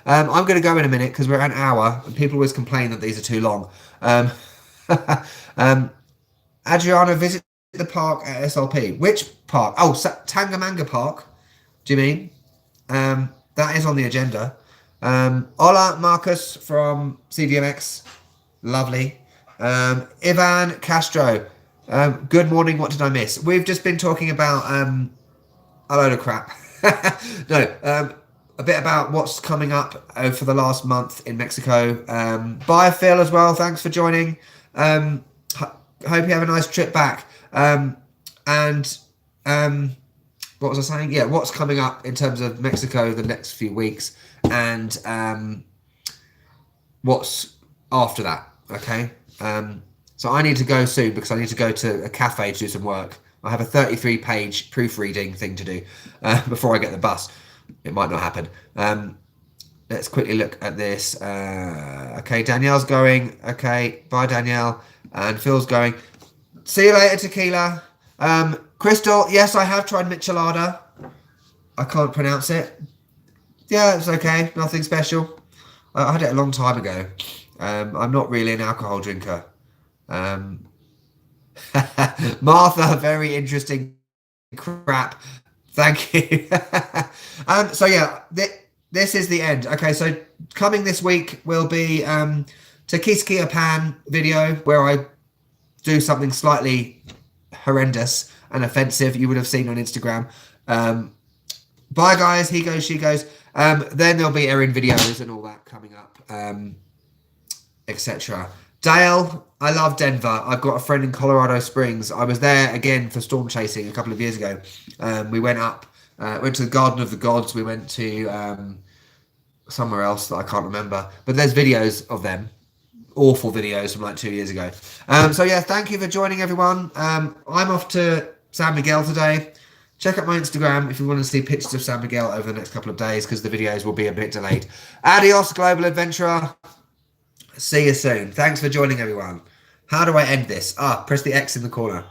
I'm going to go in a minute because we're at an hour and people always complain that these are too long. Adriana, visit the park at SLP. Which park? Oh, Tangamanga Park. Do you mean? That is on the agenda. Hola, Marcus from CDMX. Lovely. Ivan Castro. Good morning. What did I miss? We've just been talking about a load of crap. No, a bit about what's coming up for the last month in Mexico. Bye, Phil, as well. Thanks for joining. Hope you have a nice trip back. And what was I saying? Yeah, what's coming up in terms of Mexico the next few weeks, and what's after that. Okay. So I need to go soon because I need to go to a cafe to do some work. I have a 33-page proofreading thing to do before I get the bus. It might not happen. Let's quickly look at this. Okay, Danielle's going. Okay, bye, Danielle. And Phil's going. See you later, Tequila. Crystal, yes, I have tried Michelada. I can't pronounce it. Yeah, it's okay. Nothing special. I had it a long time ago. I'm not really an alcohol drinker. Martha, very interesting crap. Thank you. So yeah, this is the end. Okay, so coming this week will be Takiskia Pan video where I do something slightly horrendous and offensive you would have seen on Instagram. Bye guys, he goes, she goes. Then there'll be Erin videos and all that coming up, etc. Dale, I love Denver. I've got a friend in Colorado Springs. I was there again for storm chasing a couple of years ago. We went up, went to the Garden of the Gods. We went to somewhere else that I can't remember. But there's videos of them. Awful videos from like 2 years ago. So yeah, thank you for joining everyone. I'm off to San Miguel today. Check out my Instagram if you want to see pictures of San Miguel over the next couple of days because the videos will be a bit delayed. Adios, Global Adventurer. See you soon. Thanks for joining, everyone. How do I end this? Press the X in the corner.